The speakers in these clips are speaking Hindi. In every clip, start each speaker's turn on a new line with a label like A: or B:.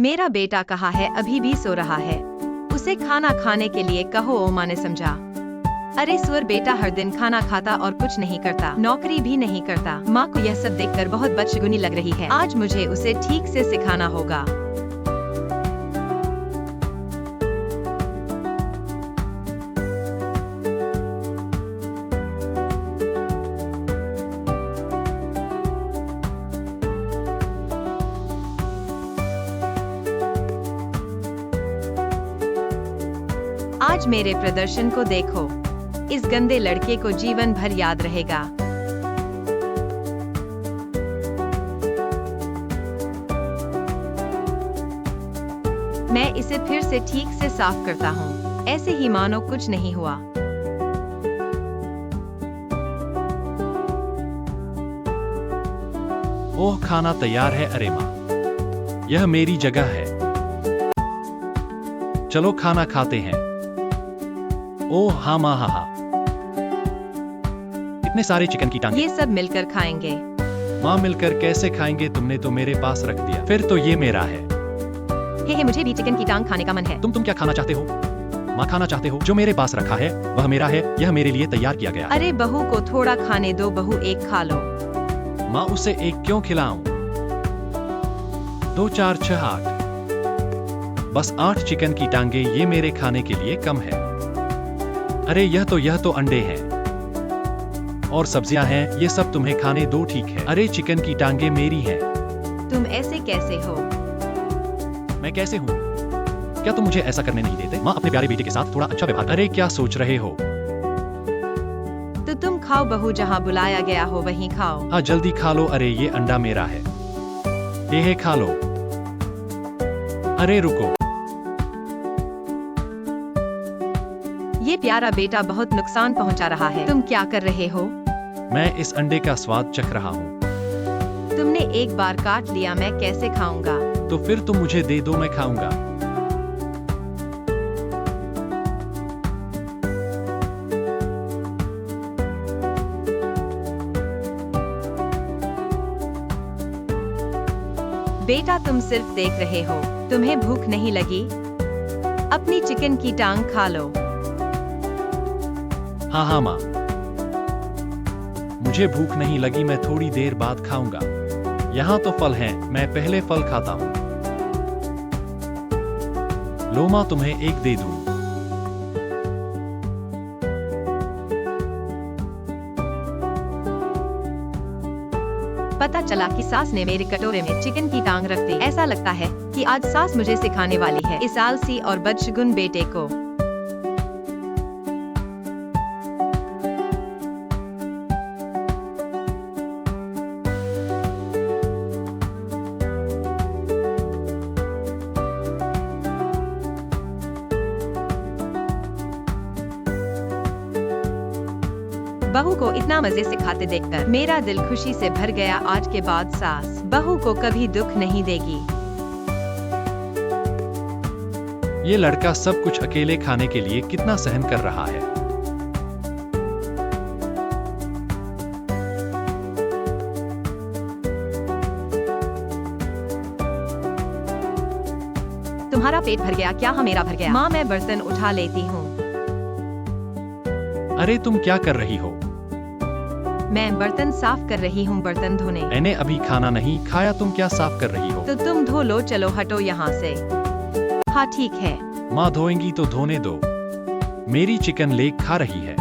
A: मेरा बेटा कहाँ है? अभी भी सो रहा है। उसे खाना खाने के लिए कहो। माँ ने समझा। अरे सुअर बेटा हर दिन खाना खाता और कुछ नहीं करता, नौकरी भी नहीं करता। माँ को यह सब देखकर बहुत बदशगुनी लग रही है। आज मुझे उसे ठीक से सिखाना होगा। आज मेरे प्रदर्शन को देखो। इस गंदे लड़के को जीवन भर याद रहेगा। मैं इसे फिर से ठीक से साफ करता हूँ, ऐसे ही मानो कुछ नहीं हुआ।
B: ओह, खाना तैयार है। अरे माँ, यह मेरी जगह है। चलो खाना खाते हैं। ओह हाँ माँ, हाँ। इतने सारे चिकन की टांगे।
A: ये सब मिलकर खाएंगे।
B: माँ, मिलकर कैसे खाएंगे? तुमने तो मेरे पास रख दिया। फिर तो ये मेरा है।
A: हे मुझे भी चिकन की टांग खाने का मन है।
B: तुम क्या खाना चाहते हो? माँ, खाना चाहते हो? जो मेरे पास रखा है वह मेरा है। यह मेरे लिए तैयार किया गया।
A: अरे बहू को थोड़ा खाने दो। बहू एक खा लो।
B: माँ, उसे एक क्यों खिलाऊं? 2 4 6 8, बस 8 चिकन की टांगे। ये मेरे खाने के लिए कम है। अरे यह तो अंडे हैं और सब्जियां हैं। ये सब तुम्हें खाने दो, ठीक है? अरे चिकन की टांगे मेरी हैं।
A: तुम ऐसे कैसे हो?
B: मैं कैसे हूँ? क्या तुम मुझे ऐसा करने नहीं देते? माँ, अपने प्यारे बेटे के साथ थोड़ा अच्छा व्यवहार। अरे क्या सोच रहे हो?
A: तो तुम खाओ बहू, जहाँ बुलाया गया हो वहीं खाओ।
B: हाँ जल्दी खा लो। अरे ये अंडा मेरा है। ये है, खा लो। अरे रुको।
A: ये प्यारा बेटा बहुत नुकसान पहुंचा रहा है। तुम क्या कर रहे हो?
B: मैं इस अंडे का स्वाद चख रहा हूँ।
A: तुमने एक बार काट लिया, मैं कैसे खाऊंगा?
B: तो फिर तुम मुझे दे दो, मैं खाऊंगा।
A: बेटा तुम सिर्फ देख रहे हो, तुम्हें भूख नहीं लगी? अपनी चिकन की टांग खा लो।
B: हाँ माँ, मुझे भूख नहीं लगी। मैं थोड़ी देर बाद खाऊंगा। यहाँ तो फल हैं, मैं पहले फल खाता हूँ। लो माँ, तुम्हें एक दे दूँ।
A: पता चला कि सास ने मेरे कटोरे में चिकन की टांग रख दी। ऐसा लगता है कि आज सास मुझे सिखाने वाली है, इस आलसी और बदशगुन बेटे को। बहू को इतना मजे से खाते देखकर मेरा दिल खुशी से भर गया। आज के बाद सास बहू को कभी दुख नहीं देगी।
B: ये लड़का सब कुछ अकेले खाने के लिए कितना सहन कर रहा है।
A: तुम्हारा पेट भर गया क्या? हाँ मेरा भर गया। माँ, मैं बर्तन उठा लेती हूँ।
B: अरे तुम क्या कर रही हो?
A: मैं बर्तन साफ कर रही हूँ। बर्तन धोने।
B: मैंने अभी खाना नहीं खाया, तुम क्या साफ कर रही हो?
A: तो तुम धो लो। चलो हटो यहाँ से। हाँ ठीक है।
B: माँ, धोएंगी तो धोने दो। मेरी चिकन लेग खा रही है।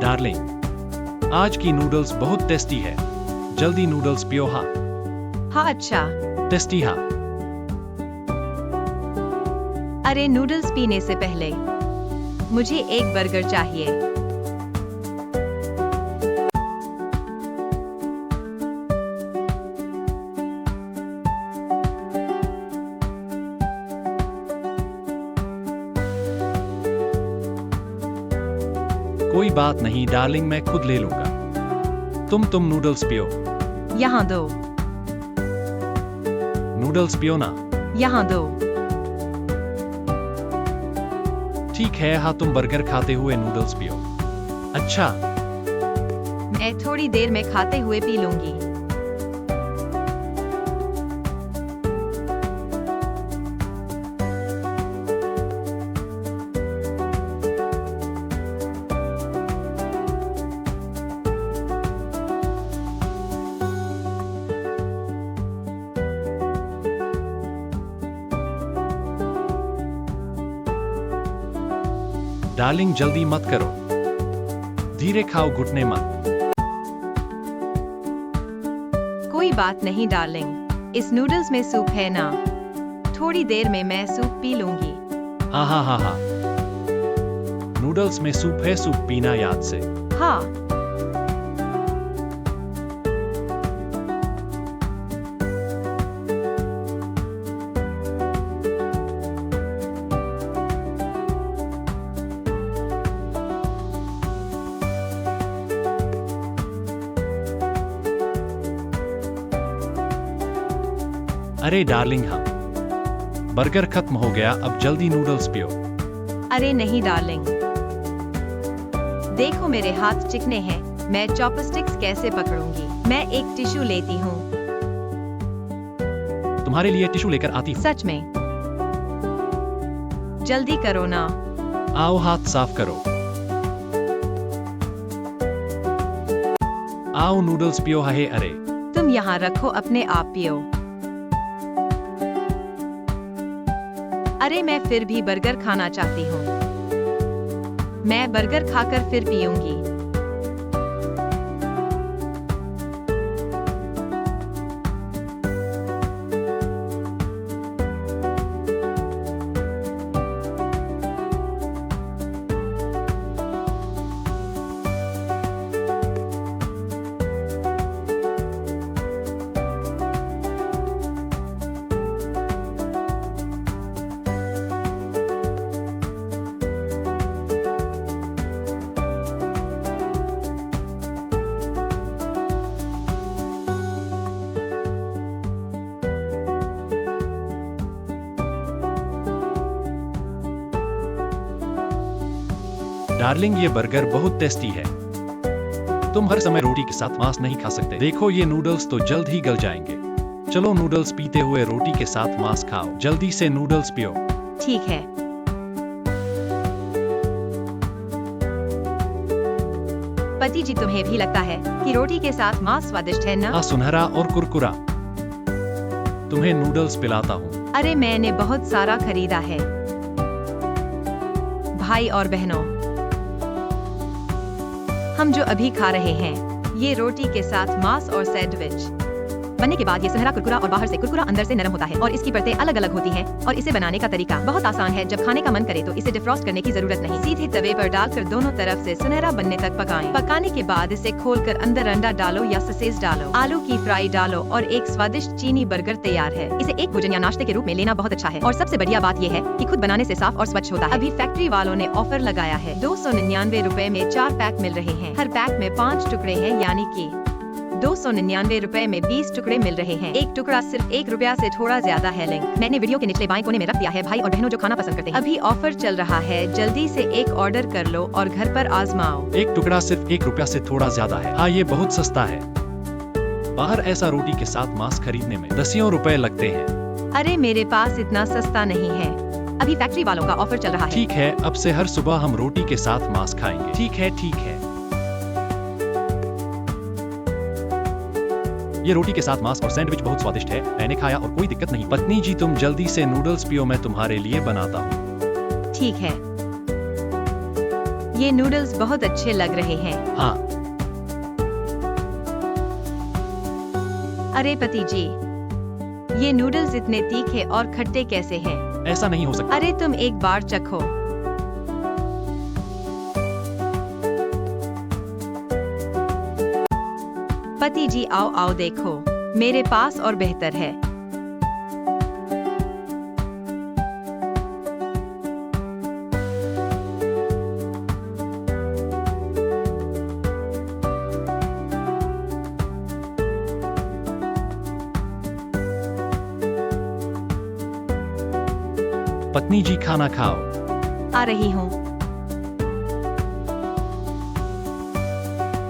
B: डार्लिंग, आज की नूडल्स बहुत टेस्टी है। जल्दी नूडल्स पियो। हाँ
A: हाँ अच्छा।
B: टेस्टी। हाँ
A: अरे नूडल्स पीने से पहले मुझे एक बर्गर चाहिए।
B: कोई बात नहीं डार्लिंग, मैं खुद ले लूंगा। तुम नूडल्स पियो।
A: यहाँ दो।
B: नूडल्स पियो ना।
A: यहाँ दो।
B: ठीक है, हाँ तुम बर्गर खाते हुए नूडल्स पियो। अच्छा।
A: मैं थोड़ी देर में खाते हुए पी लूंगी।
B: डार्लिंग जल्दी मत करो, धीरे खाओ, घुटने मत।
A: कोई बात नहीं डार्लिंग, इस नूडल्स में सूप है ना, थोड़ी देर में मैं सूप पी लूंगी।
B: हाँ हाँ हाँ हाँ, नूडल्स में सूप है, सूप पीना याद से।
A: हाँ।
B: अरे डार्लिंग, हाँ बर्गर खत्म हो गया, अब जल्दी नूडल्स पियो।
A: अरे नहीं डार्लिंग, देखो मेरे हाथ चिकने हैं, मैं चॉपस्टिक्स कैसे पकड़ूंगी। मैं एक टिश्यू लेती हूँ।
B: तुम्हारे लिए टिश्यू लेकर आती हूँ।
A: सच में? जल्दी करो ना।
B: आओ हाथ साफ करो। आओ नूडल्स पियो। हाय अरे,
A: तुम यहाँ रखो, अपने आप पियो। अरे मैं फिर भी बर्गर खाना चाहती हूँ। मैं बर्गर खाकर फिर पीऊंगी।
B: डार्लिंग ये बर्गर बहुत टेस्टी है। तुम हर समय रोटी के साथ मांस नहीं खा सकते। देखो ये नूडल्स तो जल्द ही गल जाएंगे। चलो नूडल्स पीते हुए रोटी के साथ मांस खाओ। जल्दी से नूडल्स पियो।
A: ठीक है। पति जी, तुम्हें भी लगता है कि रोटी के साथ मांस स्वादिष्ट है ना?
B: हाँ, सुनहरा और कुरकुरा। तुम्हें नूडल्स पिलाता हूँ।
A: अरे मैंने बहुत सारा खरीदा है। भाई और बहनों, हम जो अभी खा रहे हैं ये रोटी के साथ मांस और सैंडविच। बनने के बाद ये सुनहरा कुरकुरा और बाहर से कुरकुरा अंदर से नरम होता है और इसकी परतें अलग अलग होती हैं और इसे बनाने का तरीका बहुत आसान है। जब खाने का मन करे तो इसे डिफ्रॉस्ट करने की जरूरत नहीं, सीधे तवे पर डालकर दोनों तरफ से सुनहरा बनने तक पकाएं। पकाने के बाद इसे खोलकर अंदर अंडा डालो या ससेज डालो, आलू की फ्राई डालो और एक स्वादिष्ट चीनी बर्गर तैयार है। इसे एक भोजन या नाश्ते के रूप में लेना बहुत अच्छा है और सबसे बढ़िया बात यह है कि खुद बनाने से साफ और स्वच्छ होता है। अभी फैक्ट्री वालों ने ऑफर लगाया है, 299 रुपए में 4 पैक मिल रहे हैं। हर पैक में 5 टुकड़े हैं, यानी कि 299 रुपए में 20 टुकड़े मिल रहे हैं। एक टुकड़ा सिर्फ ₹1 से थोड़ा ज्यादा है। लिंक मैंने वीडियो के निचले बाएं कोने में रख दिया है। भाई और बहनों जो खाना पसंद करते हैं, अभी ऑफर चल रहा है, जल्दी से एक ऑर्डर कर लो और घर पर आजमाओ।
B: एक टुकड़ा सिर्फ ₹1 से थोड़ा ज्यादा है। हाँ, ये बहुत सस्ता है। बाहर ऐसा रोटी के साथ मांस खरीदने में दसियों रुपए लगते हैं।
A: अरे मेरे पास इतना सस्ता नहीं है। अभी फैक्ट्री वालों का ऑफर चल रहा है।
B: ठीक है, अब से हर सुबह हम रोटी के साथ मांस खाएंगे। ठीक है ठीक है। ये रोटी के साथ मांस और सैंडविच बहुत स्वादिष्ट है। मैंने खाया और कोई दिक्कत नहीं। पत्नी जी, तुम जल्दी से नूडल्स पियो, मैं तुम्हारे लिए बनाता हूँ।
A: ठीक है। ये नूडल्स बहुत अच्छे लग रहे हैं।
B: हाँ।
A: अरे पति जी, ये नूडल्स इतने तीखे और खट्टे कैसे हैं?
B: ऐसा नहीं हो सकता।
A: अरे तुम एक बार चखो। पति जी आओ आओ, देखो मेरे पास और बेहतर है।
B: पत्नी जी खाना खाओ।
A: आ रही हूँ।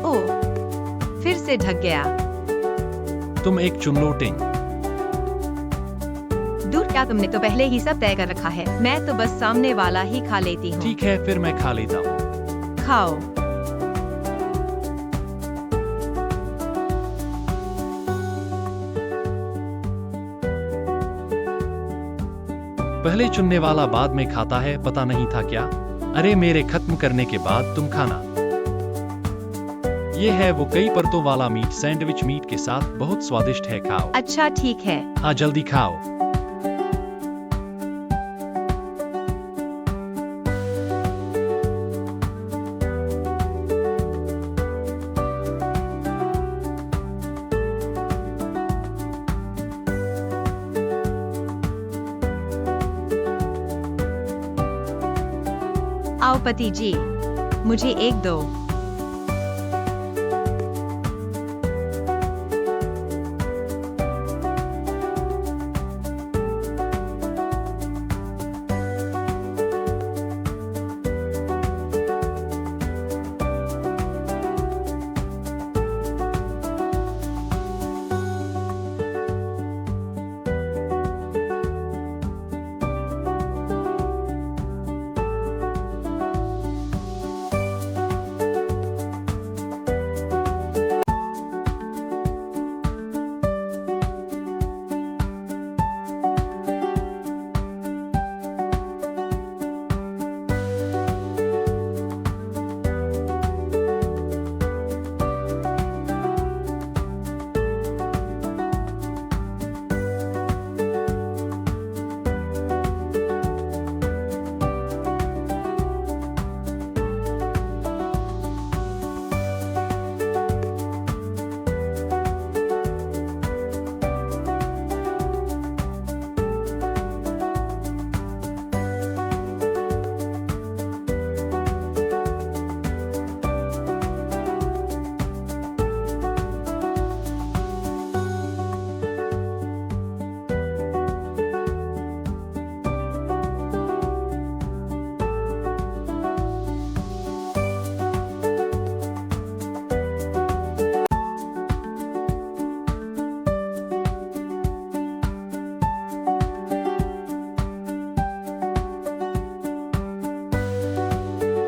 A: ओह, फिर से ढक गया।
B: तुम एक चुनलोटिंग।
A: दूर, क्या तुमने तो पहले ही सब तय कर रखा है? मैं तो बस सामने वाला ही खा लेती हूँ।
B: ठीक है, फिर मैं खा लेता हूँ।
A: खाओ।
B: पहले चुनने वाला बाद में खाता है, पता नहीं था क्या? अरे मेरे खत्म करने के बाद तुम खाना। ये है वो कई परतों वाला मीट सैंडविच, मीट के साथ बहुत स्वादिष्ट है, खाओ।
A: अच्छा ठीक है।
B: हाँ जल्दी खाओ।
A: आओ पति जी, मुझे एक दो।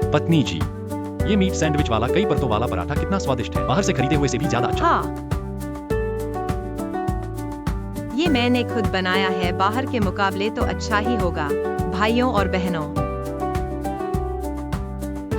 B: पत्नी जी, ये मीट सैंडविच वाला कई परतों वाला पराठा कितना स्वादिष्ट है, बाहर से खरीदे हुए से भी ज्यादा अच्छा।
A: हाँ, ये मैंने खुद बनाया है, बाहर के मुकाबले तो अच्छा ही होगा। भाइयों और बहनों,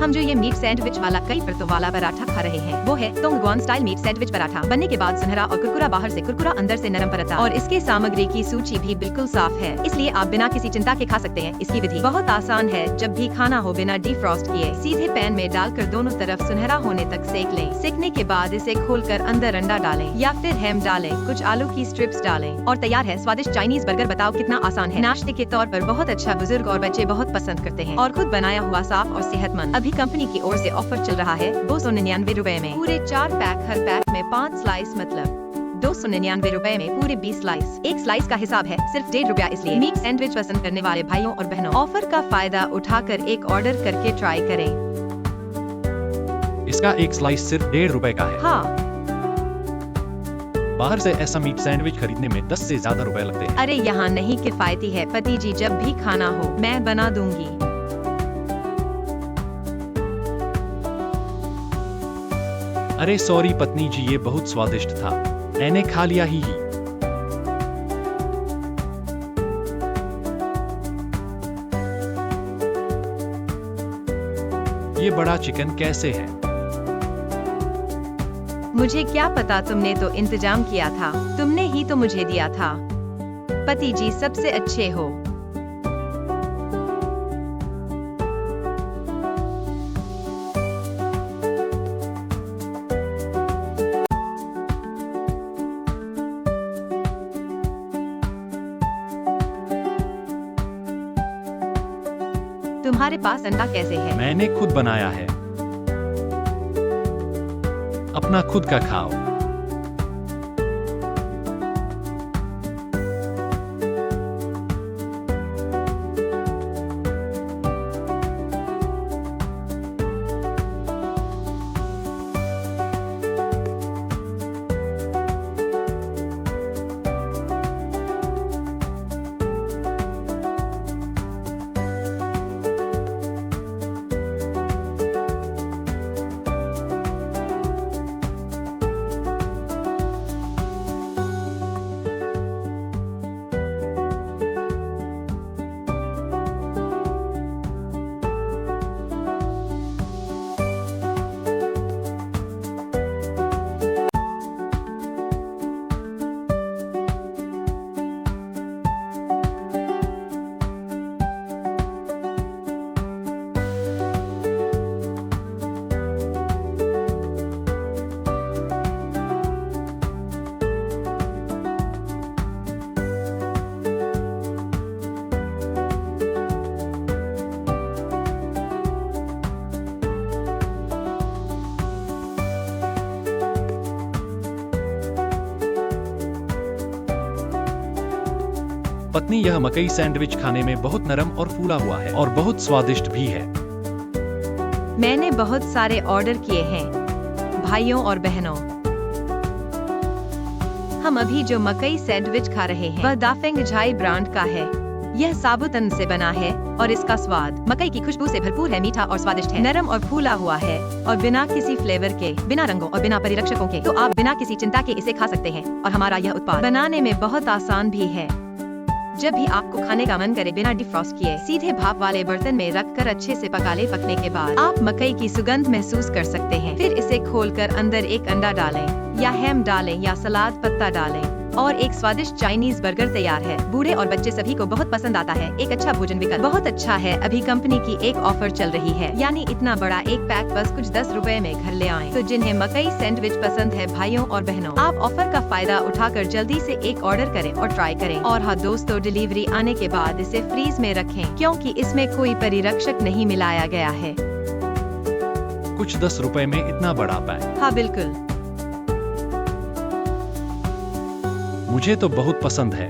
A: हम जो ये मीट सैंडविच वाला कई परतों वाला पराठा खा रहे हैं वो है तोंगगुआन स्टाइल मीट सैंडविच पराठा। बनने के बाद सुनहरा और कुरकुरा, बाहर से कुरकुरा, अंदर से नरम पराठा। और इसके सामग्री की सूची भी बिल्कुल साफ है, इसलिए आप बिना किसी चिंता के खा सकते हैं। इसकी विधि बहुत आसान है। जब भी खाना हो, बिना डिफ्रॉस्ट किए सीधे पैन में डालकर दोनों तरफ सुनहरा होने तक सेक लें। सेकने के बाद इसे खोलकर अंदर अंडा डालें या फिर हैम डालें, कुछ आलू की स्ट्रिप्स डालें और तैयार है स्वादिष्ट चाइनीज बर्गर। बताओ कितना आसान है। नाश्ते के तौर पर बहुत अच्छा, बुजुर्ग और बच्चे बहुत पसंद करते हैं और खुद बनाया हुआ साफ और सेहतमंद। अभी कंपनी की ओर से ऑफर चल रहा है 299 रुपए में पूरे 4 पैक, हर पैक में 5 स्लाइस, मतलब 299 रुपए में पूरे 20 स्लाइस। एक स्लाइस का हिसाब है सिर्फ ₹1.5, इसलिए मीट सैंडविच पसंद करने वाले भाइयों और बहनों, ऑफर का फायदा उठाकर एक ऑर्डर करके ट्राई करें।
B: इसका एक स्लाइस सिर्फ ₹1.5 का है।
A: हाँ,
B: बाहर से ऐसा मीट सैंडविच खरीदने में 10 से ज्यादा रुपए लगते हैं।
A: अरे यहाँ नहीं, किफायती है। पति जी, जब भी खाना हो मैं बना दूंगी।
B: अरे सॉरी पत्नी जी, ये बहुत स्वादिष्ट था, मैंने खा लिया ही। ये बड़ा चिकन कैसे है?
A: मुझे क्या पता, तुमने तो इंतजाम किया था, तुमने ही तो मुझे दिया था। पति जी सबसे अच्छे हो। तुम्हारे पास अंडा कैसे है?
B: मैंने खुद बनाया है, अपना खुद का खाओ। पत्नी, यह मकई सैंडविच खाने में बहुत नरम और फूला हुआ है और बहुत स्वादिष्ट भी है।
A: मैंने बहुत सारे ऑर्डर किए हैं भाइयों और बहनों। हम अभी जो मकई सैंडविच खा रहे हैं वह दाफेंग झाई ब्रांड का है। यह साबुत अन्न से बना है और इसका स्वाद मकई की खुशबू से भरपूर है, मीठा और स्वादिष्ट है, नरम और फूला हुआ है और बिना किसी फ्लेवर के, बिना रंगों और बिना परिरक्षकों के, तो आप बिना किसी चिंता के इसे खा सकते हैं। और हमारा यह उत्पाद बनाने में बहुत आसान भी है। जब भी आपको खाने का मन करे, बिना डिफ्रॉस्ट किए सीधे भाप वाले बर्तन में रखकर अच्छे से पका ले। पकने के बाद आप मकई की सुगंध महसूस कर सकते हैं। फिर इसे खोलकर अंदर एक अंडा डालें या हैम डालें या सलाद पत्ता डालें और एक स्वादिष्ट चाइनीज बर्गर तैयार है। बूढ़े और बच्चे सभी को बहुत पसंद आता है। एक अच्छा भोजन विकल्प बहुत अच्छा है। अभी कंपनी की एक ऑफर चल रही है, यानी इतना बड़ा एक पैक बस कुछ 10 रुपए में घर ले आएं। तो जिन्हें मकई सैंडविच पसंद है भाइयों और बहनों, आप ऑफर का फायदा उठाकर जल्दी से एक ऑर्डर करें और ट्राई करें। और हाँ दोस्तों, डिलीवरी आने के बाद इसे फ्रीज में रखें क्योंकि इसमें कोई परिरक्षक नहीं मिलाया गया है।
B: कुछ 10 रुपए में इतना बड़ा पैक?
A: हाँ बिल्कुल,
B: मुझे तो बहुत पसंद है।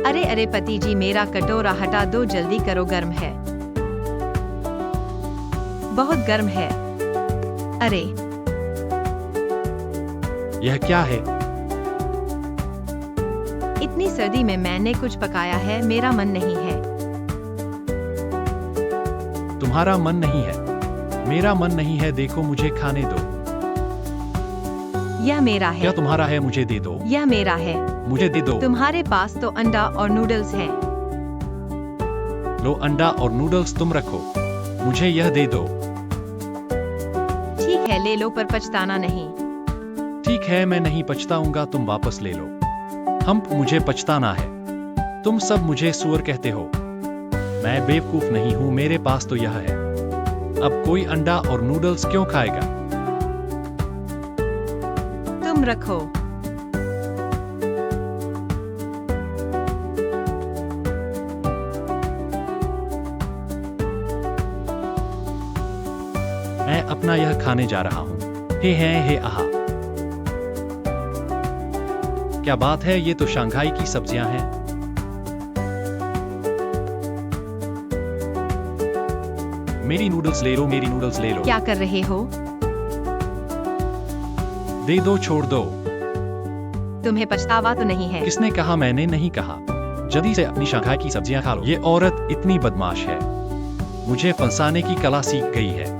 A: अरे अरे पति जी, मेरा कटोरा हटा दो, जल्दी करो, गर्म है, बहुत गर्म है। अरे
B: यह क्या है?
A: इतनी सर्दी में मैंने कुछ पकाया है, मेरा मन नहीं है।
B: तुम्हारा मन नहीं है? मेरा मन नहीं है, देखो मुझे खाने दो।
A: यह मेरा है।
B: क्या तुम्हारा है? मुझे दे दो।
A: यह मेरा है।
B: मुझे दे दो।
A: तुम्हारे पास तो अंडा और नूडल्स हैं।
B: लो, अंडा और नूडल्स तुम रखो, मुझे यह दे दो।
A: ठीक है, ले लो, पर पछताना नहीं।
B: ठीक है, मैं नहीं पछताऊंगा, तुम वापस ले लो। मुझे पछताना है। तुम सब मुझे सुअर कहते हो। मैं बेवकूफ नहीं हूँ, मेरे पास तो यह है। अब कोई अंडा और नूडल्स क्यों खाएगा?
A: तुम रखो।
B: मैं अपना यह खाने जा रहा हूँ। हे आहा, क्या बात है, ये तो शंघाई की सब्जियां हैं। मेरी नूडल्स ले लो, मेरी नूडल्स ले लो।
A: क्या कर रहे हो?
B: दे दो, छोड़ दो।
A: तुम्हें पछतावा तो नहीं है?
B: किसने कहा? मैंने नहीं कहा। जल्दी से अपनी शंघाई की सब्जियां खा लो। ये औरत इतनी बदमाश है, मुझे फंसाने की कला सीख गई है।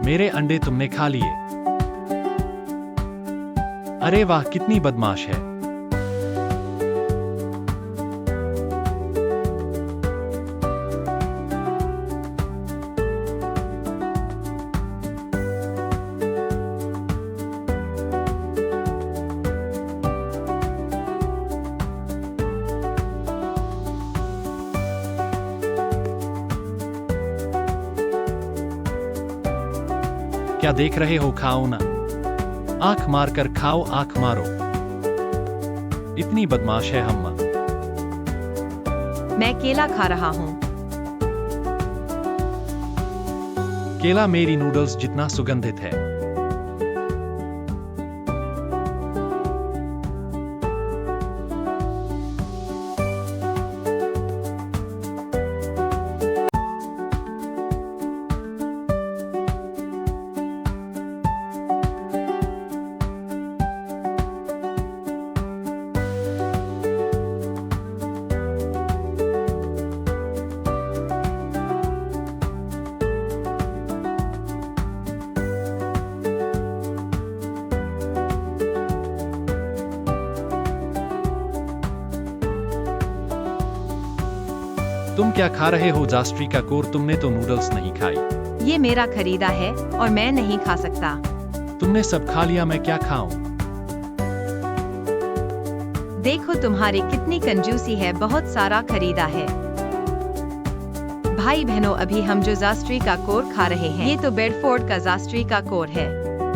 B: मेरे अंडे तुमने खा लिए। अरे वाह, कितनी बदमाश है। क्या देख रहे हो? खाओ ना, आंख मारकर खाओ, आंख मारो। इतनी बदमाश है हम्मा।
A: मैं केला खा रहा हूँ।
B: केला मेरी नूडल्स जितना सुगंधित है। तुम क्या खा रहे हो? जास्ट्री का कोर, तुमने तो नूडल्स नहीं खाई।
A: ये मेरा खरीदा है और मैं नहीं खा सकता।
B: तुमने सब खा लिया, मैं क्या खाऊं?
A: देखो तुम्हारी कितनी कंजूसी है, बहुत सारा खरीदा है। भाई बहनों, अभी हम जो जास्ट्री का कोर खा रहे हैं, ये तो बेडफोर्ड का जास्ट्री का कोर है।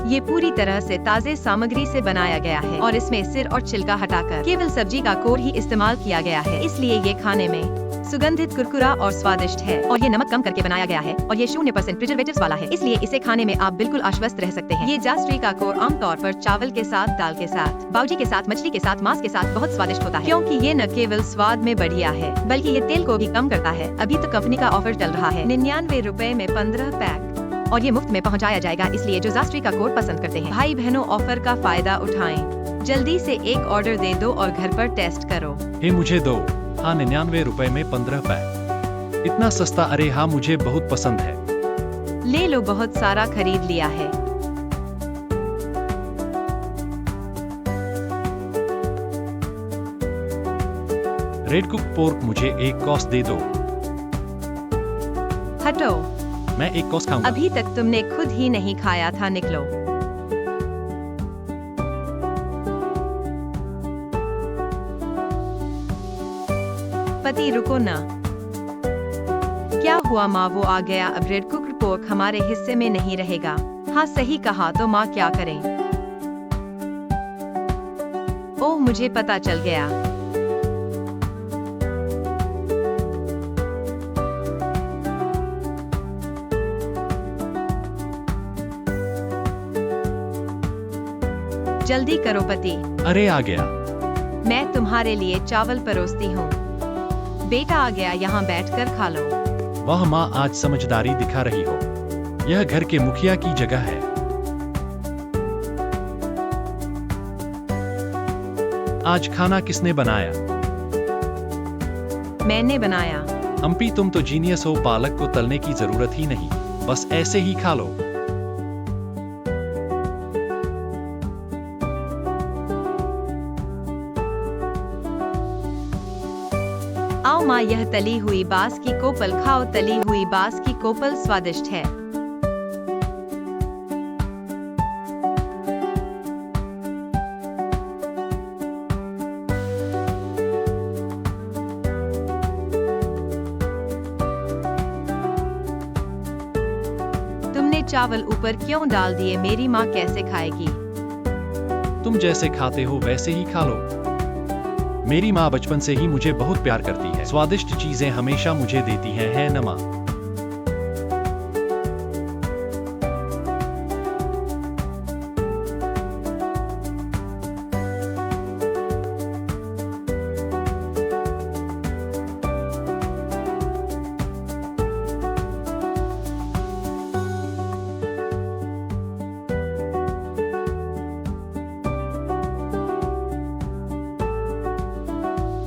A: ये पूरी तरह से ताजे सामग्री से बनाया गया है और इसमें सिर और छिलका हटाकर केवल सब्जी का कोर ही इस्तेमाल किया गया है, इसलिए ये खाने में सुगंधित, कुरकुरा और स्वादिष्ट है। और ये नमक कम करके बनाया गया है और ये 0% प्रिजर्वेटिव्स वाला है, इसलिए इसे खाने में आप बिल्कुल आश्वस्त रह सकते हैं। ये जास्ट्री का कोर आमतौर पर चावल के साथ, दाल के साथ, बाउजी के साथ, मछली के साथ, मांस के साथ बहुत स्वादिष्ट होता है, क्योंकि ये न केवल स्वाद में बढ़िया है बल्कि ये तेल को भी कम करता है। अभी तो कंपनी का ऑफर चल रहा है, 99 रुपए में 15 पैक और ये मुफ्त में पहुंचाया जाएगा, इसलिए जो जास्ट्री का कोर पसंद करते हैं, भाई बहनों, ऑफर का फायदा उठाएं। जल्दी से एक ऑर्डर दे दो और घर पर टेस्ट करो।
B: हे मुझे दो। हाँ, 99 रुपए में 15 पैक, इतना सस्ता? अरे हाँ, मुझे बहुत पसंद है।
A: ले लो, बहुत सारा खरीद लिया है।
B: रेड कुक पोर्क मुझे एक कॉस दे दो।
A: हटो,
B: मैं एक कॉस खाऊंगा।
A: अभी तक तुमने खुद ही नहीं खाया था, निकलो। पति रुको ना। क्या हुआ माँ? वो आ गया, अब रेड कुक्ड पोर्क हमारे हिस्से में नहीं रहेगा। हाँ सही कहा, तो माँ क्या करें? ओह, मुझे पता चल गया। जल्दी करो पति।
B: अरे आ गया।
A: मैं तुम्हारे लिए चावल परोसती हूँ। बेटा आ गया, यहाँ बैठकर खा लो।
B: वाह माँ, आज समझदारी दिखा रही हो। यह घर के मुखिया की जगह है। आज खाना किसने बनाया?
A: मैंने बनाया।
B: अम्पी, तुम तो जीनियस हो, पालक को तलने की जरूरत ही नहीं, बस ऐसे ही खा लो।
A: आओ माँ, यह तली हुई बांस की कोपल खाओ। तली हुई बांस की कोपल स्वादिष्ट है। तुमने चावल ऊपर क्यों डाल दिए? मेरी माँ कैसे खाएगी?
B: तुम जैसे खाते हो वैसे ही खा लो। मेरी माँ बचपन से ही मुझे बहुत प्यार करती है, स्वादिष्ट चीजें हमेशा मुझे देती हैं, है न माँ?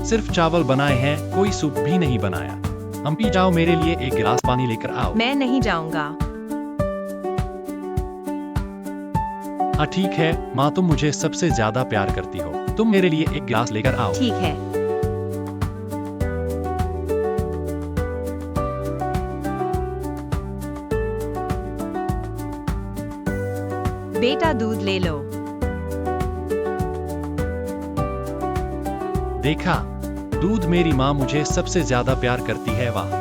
B: सिर्फ चावल बनाए हैं, कोई सूप भी नहीं बनाया। अम्पी जाओ, मेरे लिए एक गिलास पानी लेकर आओ।
A: मैं नहीं जाऊंगा।
B: हाँ ठीक है माँ, तुम मुझे सबसे ज्यादा प्यार करती हो, तुम मेरे लिए एक गिलास लेकर आओ।
A: ठीक है। बेटा दूध ले लो।
B: देखा, दूध, मेरी माँ मुझे सबसे ज्यादा प्यार करती है। वाह।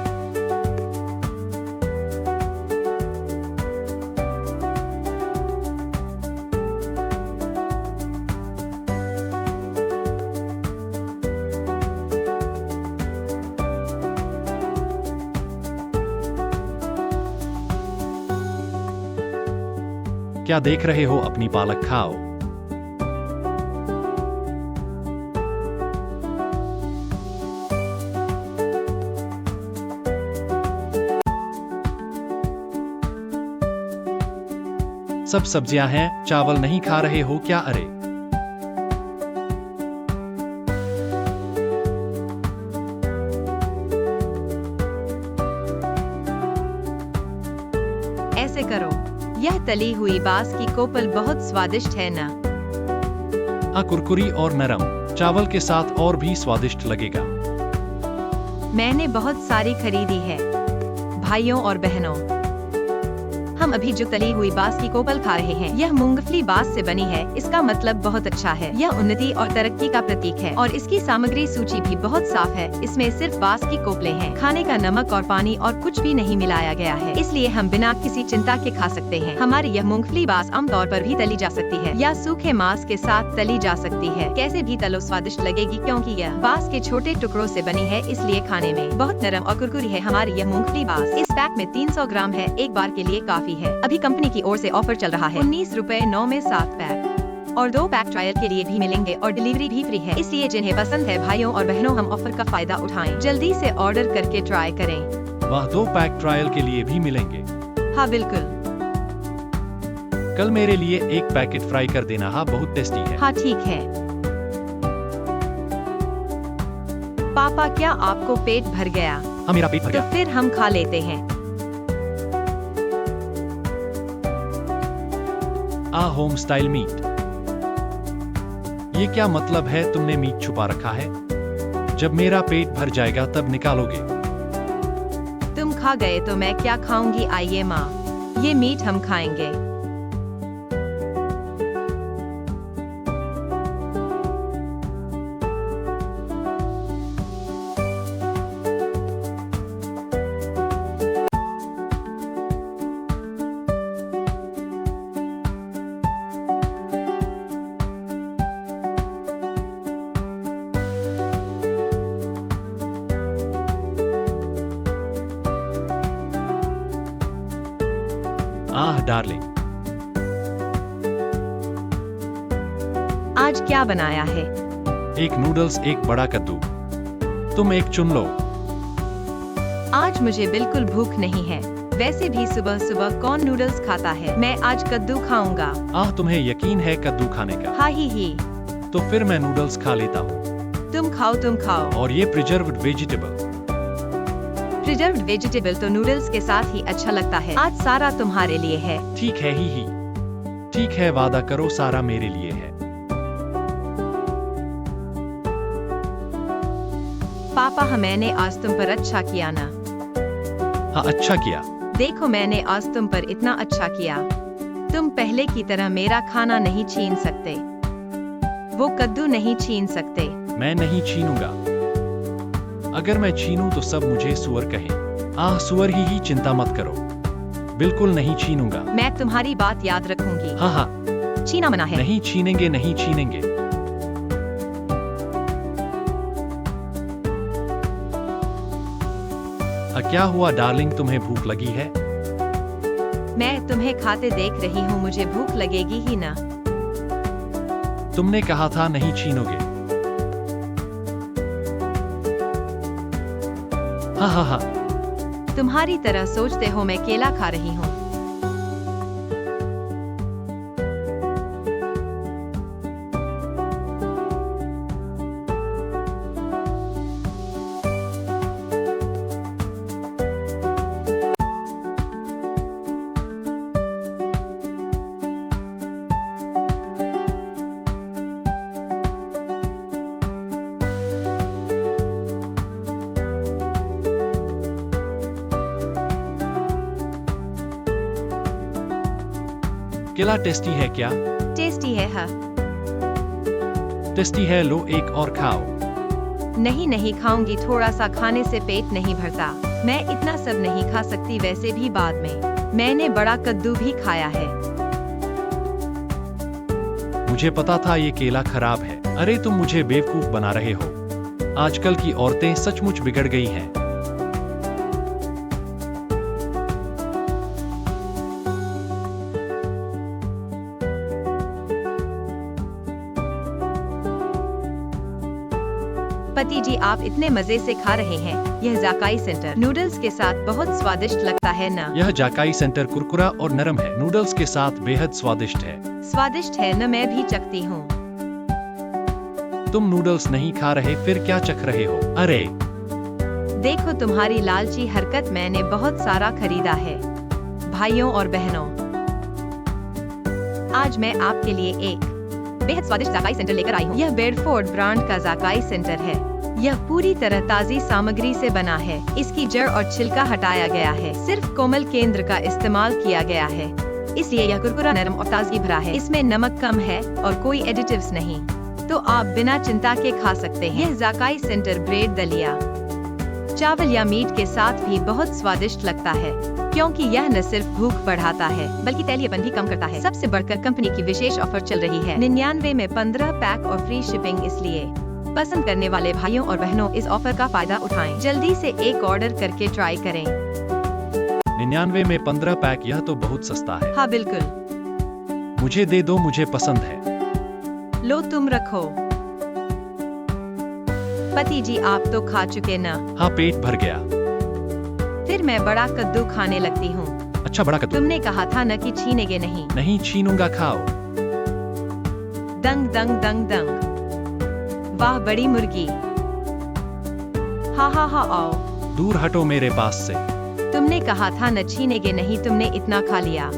B: क्या देख रहे हो? अपनी पालक खाओ। सब सब्जियां हैं, चावल नहीं खा रहे हो क्या? अरे
A: ऐसे करो। यह तली हुई बांस की कोपल बहुत स्वादिष्ट है ना?
B: कुरकुरी और नरम, चावल के साथ और भी स्वादिष्ट लगेगा।
A: मैंने बहुत सारी खरीदी है भाइयों और बहनों। हम अभी जो तली हुई बांस की कोपल खा रहे हैं, यह मूंगफली बांस से बनी है। इसका मतलब बहुत अच्छा है। यह उन्नति और तरक्की का प्रतीक है और इसकी सामग्री सूची भी बहुत साफ है। इसमें सिर्फ बांस की कोपले हैं। खाने का नमक और पानी और कुछ भी नहीं मिलाया गया है, इसलिए हम बिना किसी चिंता के खा सकते हैं। हमारी यह मूंगफली बांस आमतौर पर भी तली जा सकती है या सूखे मांस के साथ तली जा सकती है। कैसे भी तलो स्वादिष्ट लगेगी, क्योंकि यह बांस के छोटे टुकड़ों से बनी है, इसलिए खाने में बहुत नरम और कुरकुरी है। हमारी यह मूंगफली बांस इस पैक में 300 ग्राम है। एक बार के लिए काफी है। अभी कंपनी की ओर से ऑफर चल रहा है। 19 रुपए 9 में 7 पैक और 2 पैक ट्रायल के लिए भी मिलेंगे और डिलीवरी भी फ्री है। इसलिए जिन्हें पसंद है भाइयों और बहनों, हम ऑफर का फायदा उठाएं। जल्दी से ऑर्डर करके ट्राई करें।
B: वह 2 पैक ट्रायल के लिए भी मिलेंगे।
A: हाँ बिल्कुल।
B: कल मेरे लिए एक पैकेट फ्राई कर देना। हाँ, बहुत टेस्टी है।
A: हाँ ठीक है। पापा, क्या आपको पेट भर गया?
B: हाँ, मेरा पेट भर
A: तो
B: गया।
A: फिर हम खा लेते हैं।
B: Home style meat. ये क्या मतलब है? तुमने मीट छुपा रखा है? जब मेरा पेट भर जाएगा तब निकालोगे।
A: तुम खा गए तो मैं क्या खाऊंगी? आइए माँ, ये मीट हम खाएंगे।
B: डार्लिंग,
A: आज क्या बनाया है?
B: एक नूडल्स, एक बड़ा कद्दू। तुम एक चुन लो।
A: आज मुझे बिल्कुल भूख नहीं है। वैसे भी सुबह सुबह कौन नूडल्स खाता है? मैं आज कद्दू खाऊंगा।
B: तुम्हें यकीन है कद्दू खाने का?
A: हाँ ही।
B: तो फिर मैं नूडल्स खा लेता हूँ।
A: तुम खाओ।
B: और ये प्रिजर्व्ड वेजिटेबल।
A: प्रिजर्व्ड वेजिटेबल तो नूडल्स के साथ ही अच्छा लगता है। आज सारा तुम्हारे लिए है।
B: ठीक है ही। ठीक है, वादा करो सारा मेरे लिए है।
A: पापा, मैंने आज तुम पर अच्छा किया ना?
B: हाँ, अच्छा किया।
A: देखो, मैंने आज तुम पर इतना अच्छा किया। तुम पहले की तरह मेरा खाना नहीं छीन सकते। वो कद्दू नहीं छीन सकते।
B: मैं नहीं छीनूंगा। अगर मैं छीनूं तो सब मुझे सुअर कहें। सुअर ही, चिंता मत करो। बिल्कुल नहीं छीनूंगा।
A: मैं तुम्हारी बात याद रखूंगी।
B: हाँ।
A: छीना मना है।
B: नहीं छीनेंगे, नहीं छीनेंगे। क्या हुआ डार्लिंग, तुम्हें भूख लगी है?
A: मैं तुम्हें खाते देख रही हूँ, मुझे भूख लगेगी ही ना।
B: तुमने कहा था नहीं छीनोगे। हाँ।
A: तुम्हारी तरह सोचते हो मैं केला खा रही हूँ।
B: केला टेस्टी है क्या?
A: टेस्टी है। हाँ
B: टेस्टी है। लो एक और खाओ।
A: नहीं खाऊंगी। थोड़ा सा खाने से पेट नहीं भरता। मैं इतना सब नहीं खा सकती। वैसे भी बाद में मैंने बड़ा कद्दू भी खाया है।
B: मुझे पता था ये केला खराब है। अरे तुम मुझे बेवकूफ बना रहे हो। आजकल की औरतें सचमुच बिगड़ गई हैं।
A: पति जी, आप इतने मजे से खा रहे हैं। यह जाकाई सेंटर नूडल्स के साथ बहुत स्वादिष्ट लगता है ना?
B: यह जाकाई सेंटर कुरकुरा और नरम है। नूडल्स के साथ बेहद स्वादिष्ट है।
A: स्वादिष्ट है न? मैं भी चखती हूँ।
B: तुम नूडल्स नहीं खा रहे, फिर क्या चख रहे हो? अरे
A: देखो, तुम्हारी लालची हरकत। मैंने बहुत सारा खरीदा है। भाइयों और बहनों, आज मैं आपके लिए एक बेहद स्वादिष्ट जाकाई सेंटर लेकर आई हूँ। यह बेडफोर्ड ब्रांड का जाकाई सेंटर है। यह पूरी तरह ताज़ी सामग्री से बना है। इसकी जड़ और छिलका हटाया गया है। सिर्फ कोमल केंद्र का इस्तेमाल किया गया है, इसलिए यह कुरकुरा, नरम और ताजगी भरा है। इसमें नमक कम है और कोई एडिटिव्स नहीं, तो आप बिना चिंता के खा सकते हैं। यह जाकाई सेंटर ब्रेड दलिया चावल या मीट के साथ भी बहुत स्वादिष्ट लगता है, क्योंकि यह न सिर्फ भूख बढ़ाता है बल्कि तैलीयपन भी कम करता है। सबसे बढ़कर कंपनी की विशेष ऑफर चल रही है, 99 में 15 पैक और फ्री शिपिंग। इसलिए पसंद करने वाले भाइयों और बहनों इस ऑफर का फायदा उठाएं। जल्दी से एक ऑर्डर करके ट्राई करें।
B: 99 में 15 पैक, यह तो बहुत सस्ता है।
A: हाँ बिल्कुल।
B: मुझे दे दो, मुझे पसंद है।
A: लो तुम रखो। पति जी आप तो खा चुके न?
B: हाँ, पेट भर गया।
A: फिर मैं बड़ा कद्दू खाने लगती हूँ।
B: अच्छा, बड़ा कद्दू?
A: तुमने कहा था न कि छीनेगे नहीं।
B: नहीं छीनूंगा, खाओ।
A: दंग दंग दंग दंग। वाह बड़ी मुर्गी। हा हा हा, आओ।
B: दूर हटो मेरे पास से।
A: तुमने कहा था न छीनेगे नहीं, तुमने इतना खा लिया।